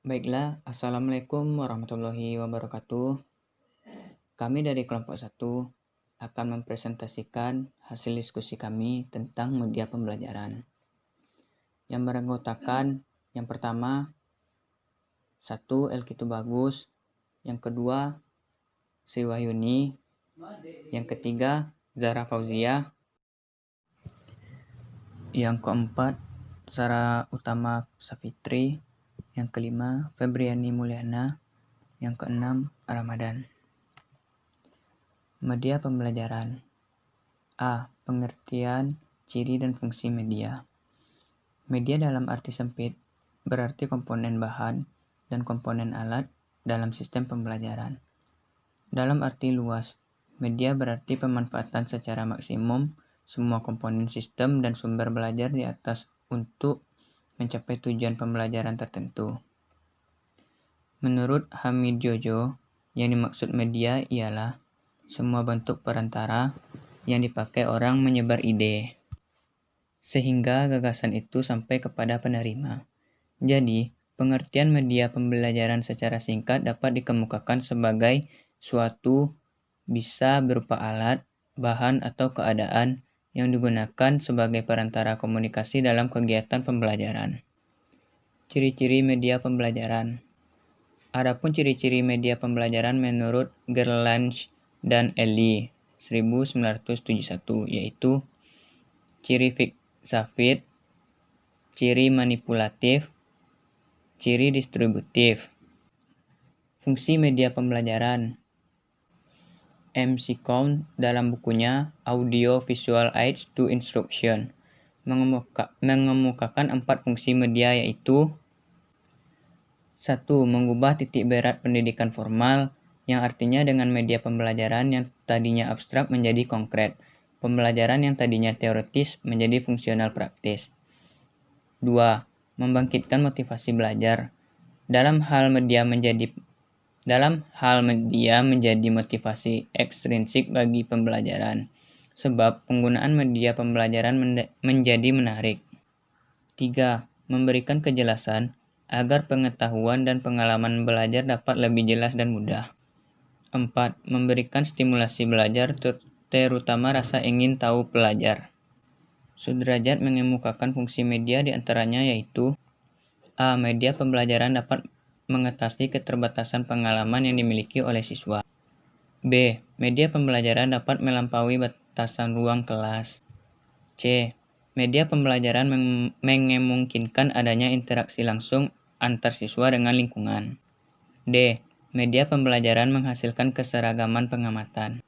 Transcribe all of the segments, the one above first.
Baiklah, Assalamualaikum warahmatullahi wabarakatuh. Kami dari kelompok 1 akan mempresentasikan hasil diskusi kami tentang media pembelajaran. Yang beranggotakan yang pertama, 1. Elkitu Bagus, yang kedua, Sri Wahyuni, yang ketiga, Zara Fauzia, yang keempat, Sarah Utama Safitri, yang kelima, Febriani Mulyana, yang keenam, Ramadan. Media pembelajaran. A. Pengertian, ciri dan fungsi media. Media dalam arti sempit berarti komponen bahan dan komponen alat dalam sistem pembelajaran. Dalam arti luas, media berarti pemanfaatan secara maksimum semua komponen sistem dan sumber belajar di atas untuk mencapai tujuan pembelajaran tertentu. Menurut Hamid Jojo, yang dimaksud media ialah semua bentuk perantara yang dipakai orang menyebar ide, sehingga gagasan itu sampai kepada penerima. Jadi, pengertian media pembelajaran secara singkat dapat dikemukakan sebagai suatu bisa berupa alat, bahan, atau keadaan yang digunakan sebagai perantara komunikasi dalam kegiatan pembelajaran. Ciri-ciri media pembelajaran. Adapun ciri-ciri media pembelajaran menurut Gerlach dan Ellie 1971 yaitu ciri fiksafit, ciri manipulatif, ciri distributif. Fungsi media pembelajaran. McCown dalam bukunya Audio Visual Aids to Instruction mengemukakan 4 fungsi media yaitu 1. Mengubah titik berat pendidikan formal, yang artinya dengan media pembelajaran yang tadinya abstrak menjadi konkret. Pembelajaran yang tadinya teoritis menjadi fungsional praktis. 2. Membangkitkan motivasi belajar. Dalam hal media menjadi motivasi ekstrinsik bagi pembelajaran, sebab penggunaan media pembelajaran menjadi menarik. 3. Memberikan kejelasan agar pengetahuan dan pengalaman belajar dapat lebih jelas dan mudah. 4. Memberikan stimulasi belajar, terutama rasa ingin tahu pelajar. Sudrajat mengemukakan fungsi media diantaranya yaitu A. Media pembelajaran dapat mengatasi keterbatasan pengalaman yang dimiliki oleh siswa. B. Media pembelajaran dapat melampaui batasan ruang kelas. C. Media pembelajaran memungkinkan adanya interaksi langsung antar siswa dengan lingkungan. D. Media pembelajaran menghasilkan keseragaman pengamatan.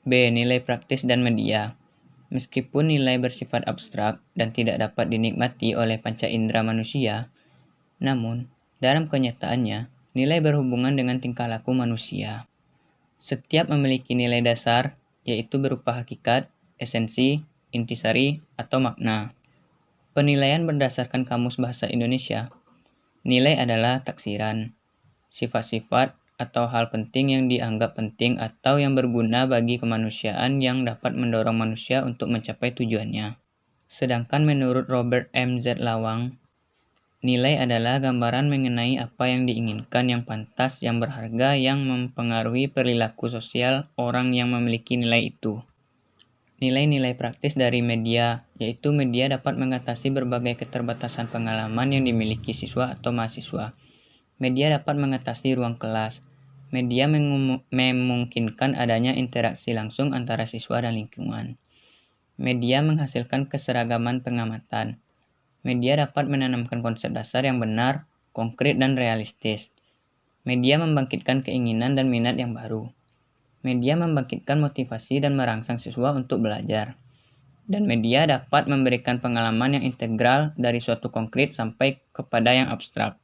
B. Nilai praktis dan media. Meskipun nilai bersifat abstrak dan tidak dapat dinikmati oleh panca indera manusia, namun, dalam kenyataannya, nilai berhubungan dengan tingkah laku manusia. Setiap memiliki nilai dasar, yaitu berupa hakikat, esensi, intisari, atau makna. Penilaian berdasarkan Kamus Bahasa Indonesia. Nilai adalah taksiran, sifat-sifat atau hal penting yang dianggap penting atau yang berguna bagi kemanusiaan yang dapat mendorong manusia untuk mencapai tujuannya. Sedangkan menurut Robert M. Z. Lawang, nilai adalah gambaran mengenai apa yang diinginkan, yang pantas, yang berharga, yang mempengaruhi perilaku sosial orang yang memiliki nilai itu. Nilai-nilai praktis dari media, yaitu media dapat mengatasi berbagai keterbatasan pengalaman yang dimiliki siswa atau mahasiswa. Media dapat mengatasi ruang kelas. Media memungkinkan adanya interaksi langsung antara siswa dan lingkungan. Media menghasilkan keseragaman pengamatan. Media dapat menanamkan konsep dasar yang benar, konkret, dan realistis. Media membangkitkan keinginan dan minat yang baru. Media membangkitkan motivasi dan merangsang siswa untuk belajar. Dan media dapat memberikan pengalaman yang integral dari suatu konkret sampai kepada yang abstrak.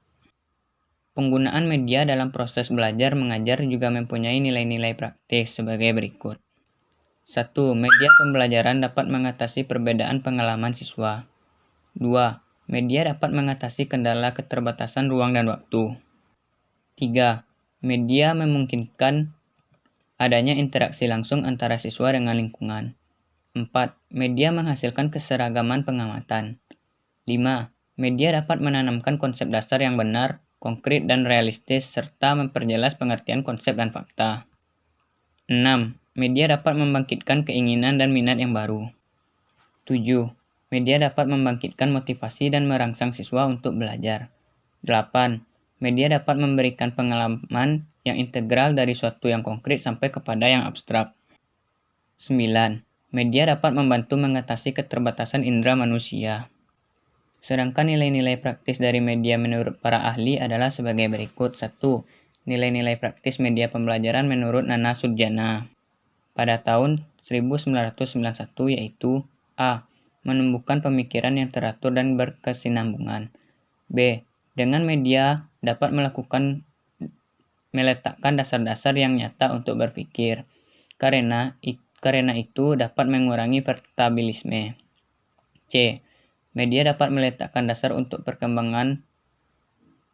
Penggunaan media dalam proses belajar mengajar juga mempunyai nilai-nilai praktis sebagai berikut. 1. Media pembelajaran dapat mengatasi perbedaan pengalaman siswa. 2. Media dapat mengatasi kendala keterbatasan ruang dan waktu. 3. Media memungkinkan adanya interaksi langsung antara siswa dengan lingkungan. 4. Media menghasilkan keseragaman pengamatan. 5. Media dapat menanamkan konsep dasar yang benar, konkret dan realistis, serta memperjelas pengertian konsep dan fakta. 6. Media dapat membangkitkan keinginan dan minat yang baru. 7. Media dapat membangkitkan motivasi dan merangsang siswa untuk belajar. 8. Media dapat memberikan pengalaman yang integral dari suatu yang konkret sampai kepada yang abstrak. 9. Media dapat membantu mengatasi keterbatasan indera manusia. Sedangkan nilai-nilai praktis dari media menurut para ahli adalah sebagai berikut. 1. Nilai-nilai praktis media pembelajaran menurut Nana Sudjana pada tahun 1991 yaitu A. Menumbuhkan pemikiran yang teratur dan berkesinambungan. B. Dengan media dapat meletakkan dasar-dasar yang nyata untuk berpikir. Karena itu dapat mengurangi vertabilisme. C. Media dapat meletakkan dasar untuk perkembangan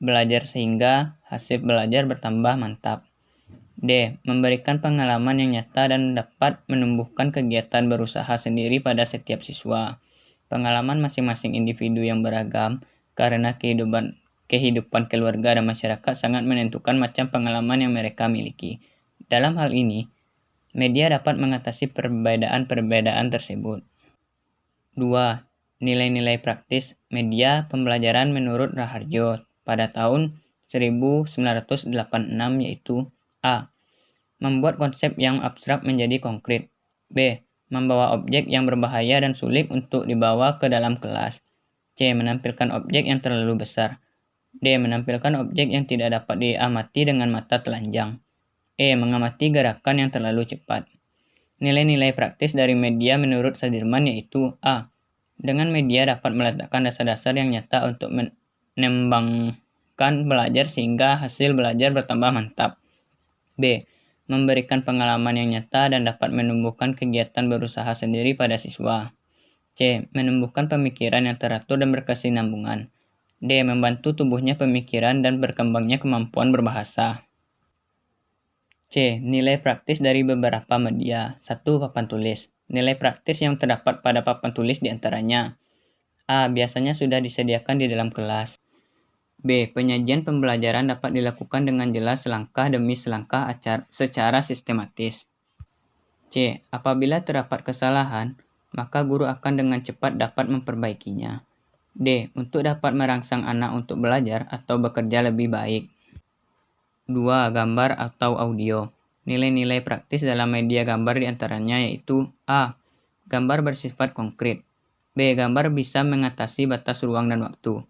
belajar sehingga hasil belajar bertambah mantap. D. Memberikan pengalaman yang nyata dan dapat menumbuhkan kegiatan berusaha sendiri pada setiap siswa. Pengalaman masing-masing individu yang beragam karena kehidupan keluarga dan masyarakat sangat menentukan macam pengalaman yang mereka miliki. Dalam hal ini, media dapat mengatasi perbedaan-perbedaan tersebut. 2. Nilai-nilai praktis media pembelajaran menurut Raharjo pada tahun 1986 yaitu A. Membuat konsep yang abstrak menjadi konkret. B. Membawa objek yang berbahaya dan sulit untuk dibawa ke dalam kelas. C. Menampilkan objek yang terlalu besar. D. Menampilkan objek yang tidak dapat diamati dengan mata telanjang. E. Mengamati gerakan yang terlalu cepat. Nilai-nilai praktis dari media menurut Sudirman yaitu A. Dengan media dapat meletakkan dasar-dasar yang nyata untuk mengembangkan belajar sehingga hasil belajar bertambah mantap. B. Memberikan pengalaman yang nyata dan dapat menumbuhkan kegiatan berusaha sendiri pada siswa. C. Menumbuhkan pemikiran yang teratur dan berkesinambungan. D. Membantu tumbuhnya pemikiran dan berkembangnya kemampuan berbahasa. C. Nilai praktis dari beberapa media. 1. Papan tulis. Nilai praktis yang terdapat pada papan tulis diantaranya A. Biasanya sudah disediakan di dalam kelas. B. Penyajian pembelajaran dapat dilakukan dengan jelas selangkah demi selangkah secara sistematis. C. Apabila terdapat kesalahan, maka guru akan dengan cepat dapat memperbaikinya. D. Untuk dapat merangsang anak untuk belajar atau bekerja lebih baik. 2. Gambar atau audio. Nilai-nilai praktis dalam media gambar diantaranya yaitu A. Gambar bersifat konkret. B. Gambar bisa mengatasi batas ruang dan waktu.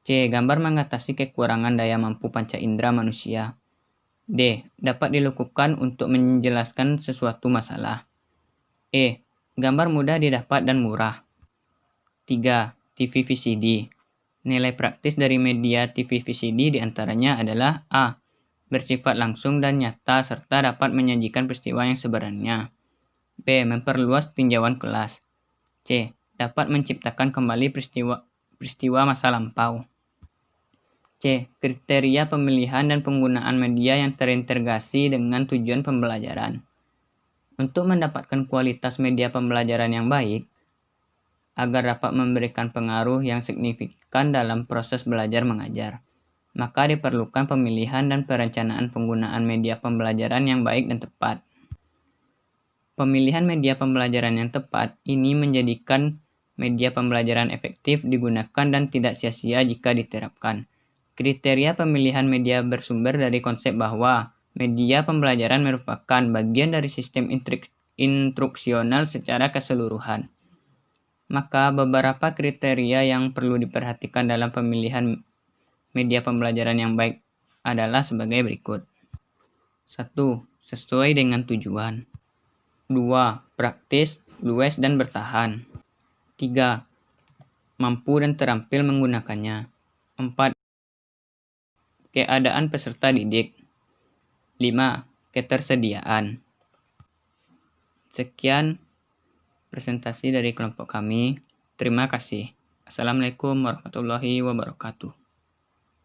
C. Gambar mengatasi kekurangan daya mampu panca indera manusia. D. Dapat dilakukan untuk menjelaskan sesuatu masalah. E. Gambar mudah didapat dan murah. 3. TV VCD. Nilai praktis dari media TV VCD diantaranya adalah A. Bersifat langsung dan nyata serta dapat menyajikan peristiwa yang sebenarnya. B. Memperluas tinjauan kelas. C. Dapat menciptakan kembali peristiwa masa lampau. C. Kriteria pemilihan dan penggunaan media yang terintegrasi dengan tujuan pembelajaran. Untuk mendapatkan kualitas media pembelajaran yang baik, agar dapat memberikan pengaruh yang signifikan dalam proses belajar mengajar, maka diperlukan pemilihan dan perencanaan penggunaan media pembelajaran yang baik dan tepat. Pemilihan media pembelajaran yang tepat ini menjadikan media pembelajaran efektif digunakan dan tidak sia-sia jika diterapkan. Kriteria pemilihan media bersumber dari konsep bahwa media pembelajaran merupakan bagian dari sistem instruksional secara keseluruhan. Maka beberapa kriteria yang perlu diperhatikan dalam pemilihan media pembelajaran yang baik adalah sebagai berikut. 1. Sesuai dengan tujuan. 2. Praktis, luas, dan bertahan. 3. Mampu dan terampil menggunakannya. 4. Keadaan peserta didik. 5. Ketersediaan. Sekian presentasi dari kelompok kami. Terima kasih. Assalamualaikum warahmatullahi wabarakatuh.